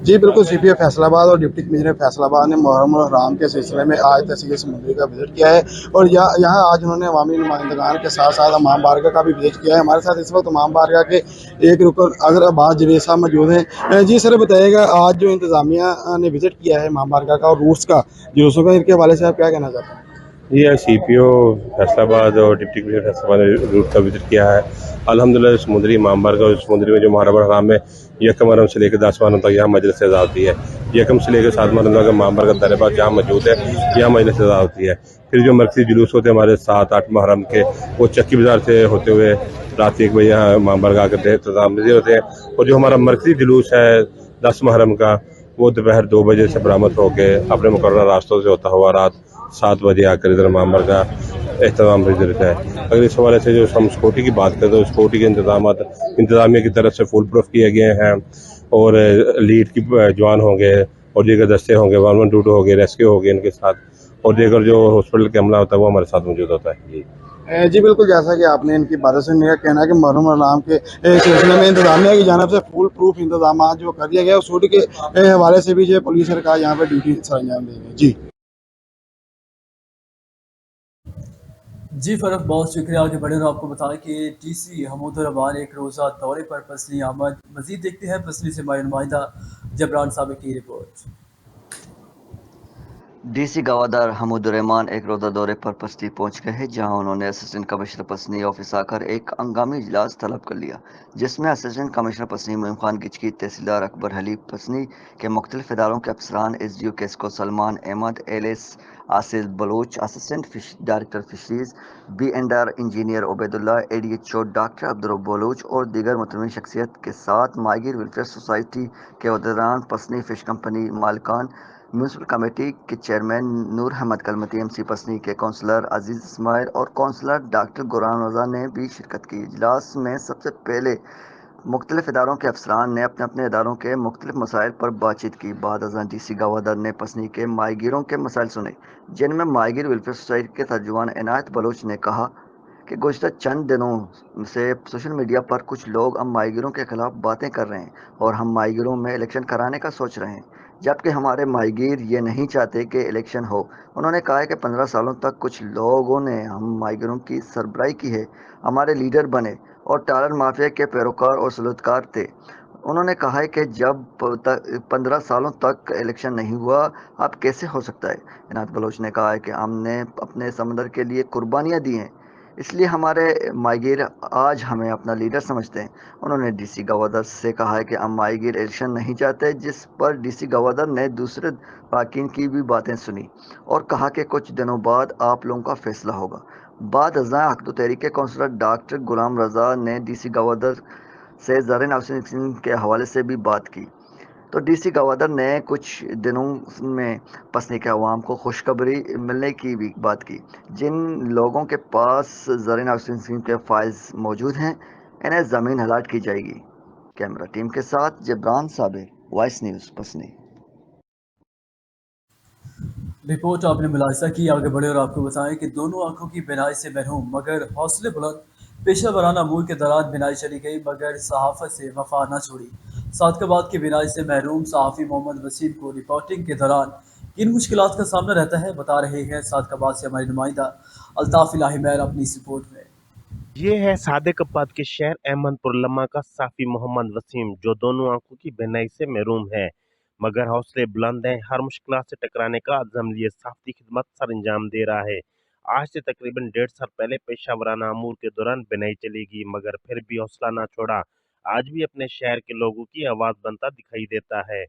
जी बिल्कुल, CPO फैसलाबाद और डिप्टी कमिश्नर फैसलाबाद ने मुहर्रम और हराम के सिलसिले में आज तहसील समंदरी का विजिट किया है और यहाँ आज उन्होंने अवामी नुमाइंदगान के साथ साथ इमाम बारगाह का भी विजिट किया है। हमारे साथ इस वक्त इमाम बारगाह के एक रुकन अगर अब्बास जवेद साहब मौजूद हैं। जी सर, बताइएगा आज जो इंतज़ामिया ने विजिट किया है इमाम बारगाह का और रूट्स का जुलूसों का, इनके हवाले से आप क्या कहना चाहते हैं? ये CPO फैसलाबाद और डिप्टी कमिश्नर फैसलाबाद ने रूट का विजिट किया है। अल्हम्दुलिल्लाह समुद्री इमाम बारगाह और समुद्री में जो मुहर्रम हराम में यकम मुहर्रम से लेकर 10 मुहर्रम तक यहाँ मजलिस अज़ा होती है। यकम से लेकर 7 मुहर्रम तक इमाम बारगाह दरबार जहाँ मौजूद है, यहाँ मजलिस अज़ा होती है। फिर जो मरकज़ी जुलूस होते हैं हमारे 7-8 मुहर्रम के, वो चक्की बाज़ार से होते हुए रात 1 बजे यहाँ इमाम बारगाह के इंतज़ाम होते हैं। और जो हमारा मरकज़ी जुलूस है 10 मुहर्रम का, वो दोपहर 2 बजे से बरामद होकर अपने मुकर्रर रास्तों से होता हुआ रात 7 बजे आकर इधर इमाम बारगाह एहतमाम रिजर्व है। अगर इस हवाले से जो हम सिक्योरिटी की बात करें तो सिक्योरिटी के इंतजामिया की तरफ से फुल प्रूफ किए गए हैं और लीड की जवान होंगे और दीगर दस्ते होंगे, 112 होंगे, रेस्क्यू होंगे इनके साथ, और दीगर जो हॉस्पिटल के अमला होता है वो हमारे साथ मौजूद होता है। जी बिल्कुल, जैसा कि आपने इनकी बातों से मेरा कहना है कि मुहर्रम और हराम के सिलसिले में इंतजामिया की जानिब से फुल प्रूफ इंतजाम जो कर दिया गया, उस सिक्योरिटी के हवाले से भी जो पुलिस सरकार यहाँ पर ड्यूटी सरंजाम देगी। जी फ़रक, बहुत शुक्रिया। आगे बढ़े और आपको बताएं कि TC हमूदुर रहमान एक रोज़ा दौरे पर पसली आमद। मज़ीद देखते हैं पसली से हमारे नुमाइंदा जबरान साबिक की report. D C Gwadar Hamood ur Rahman ایک روزہ دورے پر پستی پہنچ گئے ہیں، جہاں انہوں نے اسسٹنٹ کمشنر پسنی آفس آ کر ایک ہنگامی اجلاس طلب کر لیا، جس میں اسسٹنٹ کمشنر پسنی معین خان گچکی، تحصیلدار اکبر حلیف پسنی کے مختلف اداروں کے افسران، S D O QESCO Salman Ahmed, L S Asif Baloch, assistant director fisheries B and R engineer Obaidullah, A D H O doctor Abdul Rauf Baloch اور دیگر متنوع شخصیت کے ساتھ ماہی ویلفیئر سوسائٹی کے عہدیداران، پسنی فش کمپنی مالکان، میونسپل کمیٹی کے chairman Noor Ahmed کلمتی، M C Pasni کے کونسلر عزیز اسماعیل اور کونسلر ڈاکٹر غلام رضا نے بھی شرکت کی۔ اجلاس میں سب سے پہلے مختلف اداروں کے افسران نے اپنے اپنے اداروں کے مختلف مسائل پر بات چیت کی۔ بعد ازاں ڈی سی گوادر نے پسنی کے ماہی گیروں کے مسائل سنے، جن میں ماہی گیر ویلفیئر سوسائٹی کے ترجمان عنایت بلوچ نے کہا کہ گزشتہ چند دنوں سے سوشل میڈیا پر کچھ لوگ اب ماہی گیروں کے خلاف باتیں کر رہے ہیں اور ہم ماہی گیروں میں الیکشن کرانے کا سوچ رہے ہیں، جبکہ ہمارے ماہی گیر یہ نہیں چاہتے کہ الیکشن ہو۔ انہوں نے کہا کہ 15 سالوں تک کچھ لوگوں نے ہم ماہی گیروں کی سربراہی کی ہے، ہمارے لیڈر بنے اور ٹالر مافیا کے پیروکار اور سلوکار تھے۔ انہوں نے کہا کہ جب 15 سالوں تک الیکشن نہیں ہوا، اب کیسے ہو سکتا ہے؟ عنایت بلوچ نے کہا کہ ہم نے اپنے سمندر کے لیے قربانیاں دی ہیں، اس لیے ہمارے ماہی گیر آج ہمیں اپنا لیڈر سمجھتے ہیں۔ انہوں نے ڈی سی گوادر سے کہا کہ ہم ماہی گیر الیکشن نہیں چاہتے، جس پر ڈی سی گوادر نے دوسرے اراکین کی بھی باتیں سنی اور کہا کہ کچھ دنوں بعد آپ لوگوں کا فیصلہ ہوگا۔ بعد ازاں حق و تحریک کے کونسلر ڈاکٹر غلام رضا نے ڈی سی گوادر سے زرعی نوسنگ کے حوالے سے بھی بات کی، تو ڈی سی گوادر نے کچھ دنوں میں پسنی کے عوام کو خوشخبری ملنے کی بھی بات کی۔ جن لوگوں کے پاس زرعی نوسنگ کے فائلز موجود ہیں، انہیں زمین الاٹ کی جائے گی۔ کیمرہ ٹیم کے ساتھ جبران صابر، وائس نیوز، پسنی۔ رپورٹ آپ نے ملاحظہ کی، آگے بڑھے اور آپ کو بتائیں کہ دونوں آنکھوں کی بینائی سے محروم مگر حوصلے بلند پیشہ ورانہ امور کے دوران بینائی چلی گئی مگر صحافت سے وفا نہ چھوڑی۔ صادقآباد کی بینائی سے محروم صحافی محمد وسیم کو رپورٹنگ کے دوران کن مشکلات کا سامنا رہتا ہے، بتا رہے ہیں صادقآباد سے ہمارے نمائندہ الطاف الہی مہر اپنی اس رپورٹ میں۔ یہ ہے صادق آباد کے شہر احمد پور لمحہ کا صحافی محمد وسیم، جو دونوں آنکھوں کی بینائی سے محروم ہے مگر حوصلے بلند ہیں۔ ہر مشکلات سے ٹکرانے کا عزم لیے صحافتی خدمت سر انجام دے رہا ہے۔ آج سے تقریباً 1.5 سال پہلے پیشہ ورانہ امور کے دوران بینائی چلی گی مگر پھر بھی حوصلہ نہ چھوڑا۔ آج بھی اپنے شہر کے لوگوں کی آواز بنتا دکھائی دیتا ہے۔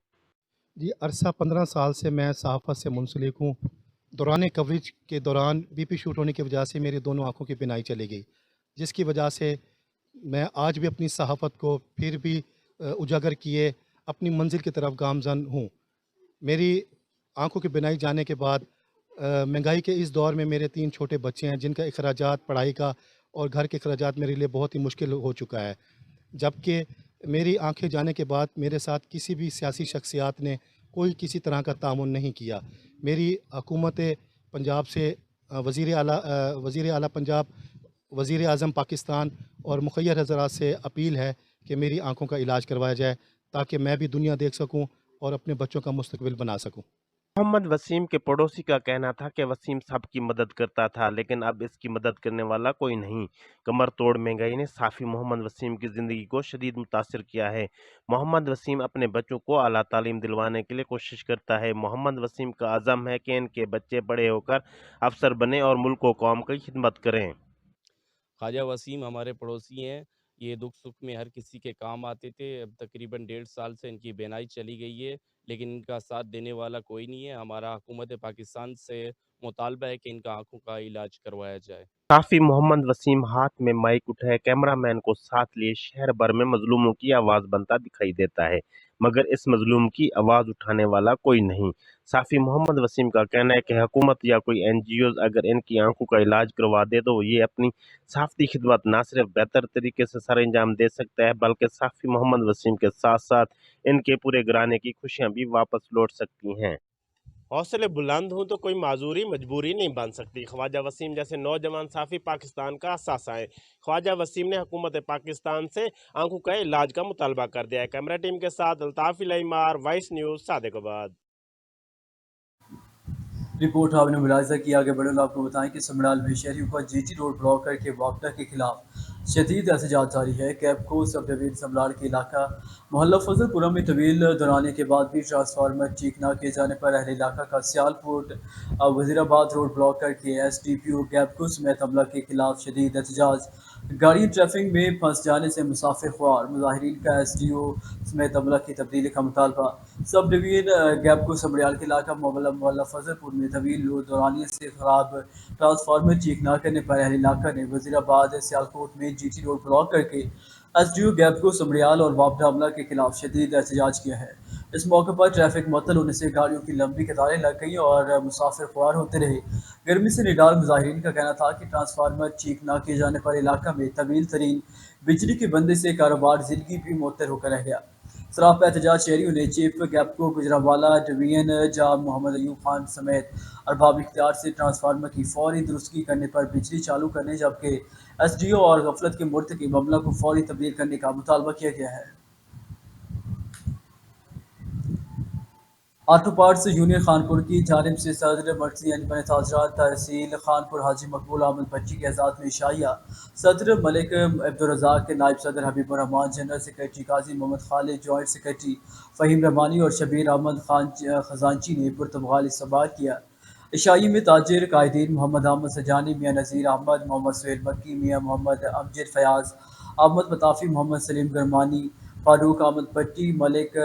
جی عرصہ 15 سال سے میں صحافت سے منسلک ہوں۔ دوران کوریج کے دوران بی پی شوٹ ہونے کی وجہ سے میری دونوں آنکھوں کی بینائی چلی گئی، جس کی وجہ سے میں آج بھی اپنی صحافت کو پھر بھی اجاگر کیے اپنی منزل کی طرف گامزن ہوں۔ میری آنکھوں کی بینائی جانے کے بعد مہنگائی کے اس دور میں میرے 3 چھوٹے بچے ہیں، جن کا اخراجات پڑھائی کا اور گھر کے اخراجات میرے لیے بہت ہی مشکل ہو چکا ہے، جبکہ میری آنکھیں جانے کے بعد میرے ساتھ کسی بھی سیاسی شخصیات نے کوئی کسی طرح کا تعاون نہیں کیا۔ میری حکومت پنجاب سے وزیر اعلیٰ پنجاب، وزیر اعظم پاکستان اور مخیر حضرات سے اپیل ہے کہ میری آنکھوں کا علاج کروایا جائے تاکہ میں بھی دنیا دیکھ سکوں اور اپنے بچوں کا مستقبل بنا سکوں۔ محمد وسیم کے پڑوسی کا کہنا تھا کہ وسیم سب کی مدد کرتا تھا لیکن اب اس کی مدد کرنے والا کوئی نہیں۔ کمر توڑ مہنگائی نے صحافی محمد وسیم کی زندگی کو شدید متاثر کیا ہے۔ محمد وسیم اپنے بچوں کو اعلیٰ تعلیم دلوانے کے لیے کوشش کرتا ہے۔ محمد وسیم کا عزم ہے کہ ان کے بچے بڑے ہو کر افسر بنیں اور ملک و قوم کی خدمت کریں۔ خواجہ وسیم ہمارے پڑوسی ہیں، یہ دکھ سکھ میں ہر کسی کے کام آتے تھے۔ اب تقریباً 1.5 سال سے ان کی بینائی چلی گئی ہے لیکن ان کا ساتھ دینے والا کوئی نہیں ہے۔ ہمارا حکومت پاکستان سے مطالبہ ہے کہ ان کا آنکھوں کا علاج کروایا جائے۔ صحافی محمد وسیم ہاتھ میں مائک اٹھائے کیمرہ مین کو ساتھ لیے شہر بھر میں مظلوموں کی آواز بنتا دکھائی دیتا ہے مگر اس مظلوم کی آواز اٹھانے والا کوئی نہیں۔ صحافی محمد وسیم کا کہنا ہے کہ حکومت یا کوئی این جی اوز اگر ان کی آنکھوں کا علاج کروا دے تو یہ اپنی صحافتی خدمت نہ صرف بہتر طریقے سے سر انجام دے سکتا ہے بلکہ صحافی محمد وسیم کے ساتھ ساتھ ان کے پورے گھرانے کی خوشیاں بھی واپس لوٹ سکتی ہیں۔ حوصلے بلند ہوں تو کوئی معذوری مجبوری نہیں بن سکتی۔ خواجہ وسیم جیسے نوجوان صحافی پاکستان کا اثاثہ ہیں۔ خواجہ وسیم نے حکومت پاکستان سے آنکھوں کا علاج کا مطالبہ کر دیا ہے۔ کیمرہ ٹیم کے ساتھ الطاف الہی مہر، وائس نیوز، صادق آباد۔ رپورٹ آپ نے ملاحظہ کی، آگے بڑھے آپ کو بتائیں کہ سمرال میں شہریوں کا جی ٹی روڈ بلاک کر کے واپڈا کے خلاف शदीद एहतजाज जारी है। कैबको सब डिवीजन समलाड़ के इलाका मोहल्ला फजलपुरा में तवील दौराने के बाद भी ट्रांसफार्मर ठीक न किए जाने पर अहल इलाका का सियालकोट वजीराबाद रोड ब्लॉक करके SDPO कैबको समेत अमला के खिलाफ शदीद एहतजाज। गाड़ी ट्रैफिक में फंस जाने से मुसाफिर ख्वार, मुजाहिरीन का SDO समेत अमला की तब्दीली का मुतालबा। सब डिवीजन कैबको समड़ियाल के इलाका मोहल्ला फजलपुर में तवील दौरानिए से खराब ट्रांसफार्मर ठीक न करने पर अहल इलाका ने वजीराबाद सियालकोट में GT रोड ब्लॉक करके SDO कैबको समड़ियाल और वापडा अमला के खिलाफ शदीद एहतजाज किया है। इस मौके पर ट्रैफिक मुअत्तल होने से गाड़ियों की लंबी कतारें लग गई और मुसाफिर ख्वार होते रहे। गर्मी से निडार मुजाहिरीन का कहना था कि ट्रांसफार्मर ठीक न किए जाने पर इलाका में तवील तरीन बिजली के बंदे से कारोबार जिंदगी भी मुअत्तल होकर रह गया। सराप एहतजाज शहरियों ने चीफ कैबको गुजरावाला डिवीजन जाब मोहम्मद अयूब खान समेत अरबाब इख्तियार से ट्रांसफार्मर की फौरी दुरुस्ती करने पर बिजली चालू करने, जबकि SDO और गफलत के मुर्तकिब अमला को फौरी तब्दील करने का मुतालबा किया गया है। ऑटो पार्ट्स यूनियन खानपुर की जानिब से सदर मर्सी अंजमन ताजरात तहसील खानपुर हाजी मकबूल अहमद बच्ची के एजाज़ में शाइया सदर मलिक अब्दुर्रज़ाक के नायब सदर हबीबुर रहमान, जनरल सेक्रेटरी काजी मोहम्मद खालिद, जॉइंट सेक्रेटरी फ़हीम रहमानी और शबीर अहमद खजांची ने पुरतगाल इस्तकबाल किया। इशाई में ताजिर कायदीन मोहम्मद अहमद सजानी, मियाँ नज़ीर अहमद, मोहम्मद सुहेल मक्की, मियाँ Mohammad Amjad Fayaz, Ahmad मताफ़ी, Mohammad Salim गरमानी, Farooq Ahmed Patti, Malik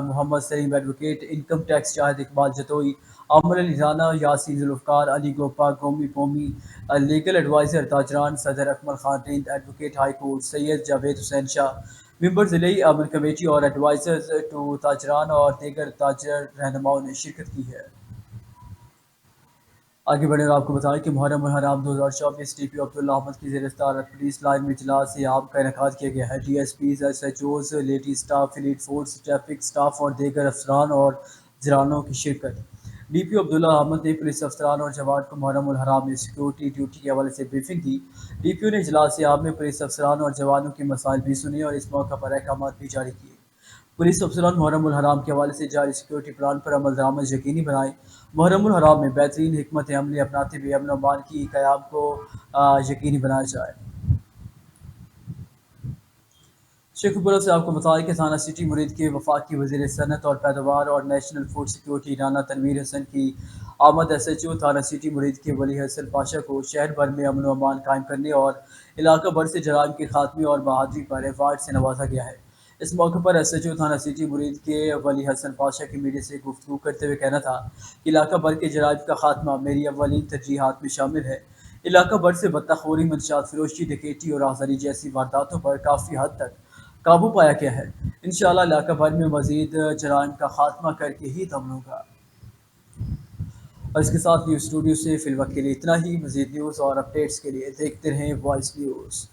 Mohammad Saleem advocate, income tax Shahid Iqbal Jatoi, Amar Ali Rana, Yasin Zulfiqar, Ali Gopa, गोमी पोमी, लीगल एडवाइज़र ताजरान, सदर Akmal Khan Rind, advocate high court Syed Javed Hussain Shah, member ज़िले अमन कमेटी और एडवाइज़र्स टू ताजरान और दीगर ताजर रहनुमाओं ने शिरकत की है। आगे बढ़े और आपको बताएं कि मुहर्रम और हराम 2024 DPO अब्दुल्ला अहमद की ज़ेर सदारत पुलिस लाइन में इजलास आम का इनेकाद किया गया है। DSPs, SHOs, lady staff, elite force, traffic staff और दीगर अफसरान और जरानों की शिरकत। DPO अब्दुल्ला अहमद ने पुलिस अफसरान और जवान को मुहर्रम और हराम में सिक्योरिटी ड्यूटी के हवाले से ब्रीफिंग दी। DPO ने इजलास आम में पुलिस अफसरान और जवानों के मसाइल भी सुने और इस मौका पर अहकाम भी जारी किए। पुलिस अफसरान मुहर्रम उल हराम के हवाले से जारी सिक्योरिटी प्लान पर अमल दरामद यकीनी बनाए। मुहर्रम उल हराम में बेहतरीन हिकमत अमली अपनाते हुए अमन अमान की क़याम को यकीनी बनाया जाए। शेखपुरा से आपको बताया कि थाना सिटी मुरीद के वफाकी वज़ीर सनत और पैदावार और national food security Rana Tanveer Hasan की आमद SHO थाना सिटी मुरीद के वली हसन पाशा को शहर भर में अमन व अमान कायम करने और इलाका भर से जराइम के खात्मे और बहादुरी पर अवार्ड से नवाजा गया है। इस मौके पर SHO थाना सिटी मुरीद के वली हसन पाशा की मीडिया से गुफ्तगू करते हुए कहना था कि इलाका भर के जराइम का खात्मा मेरी अव्वलीन तरजीहात में शामिल है। इलाका भर से बत्ताखोरी, मंशात फरोशी, डकैती और आज़ारी जैसी वारदातों पर काफ़ी हद तक काबू पाया गया है। इंशाअल्लाह इलाका भर में मज़ीद जराइम का खात्मा करके ही दम लूँगा। और इसके साथ न्यूज़ स्टूडियो से फिलवक्त के लिए इतना ही। मज़ीद न्यूज़ और अपडेट्स के लिए देखते रहें वॉइस न्यूज़।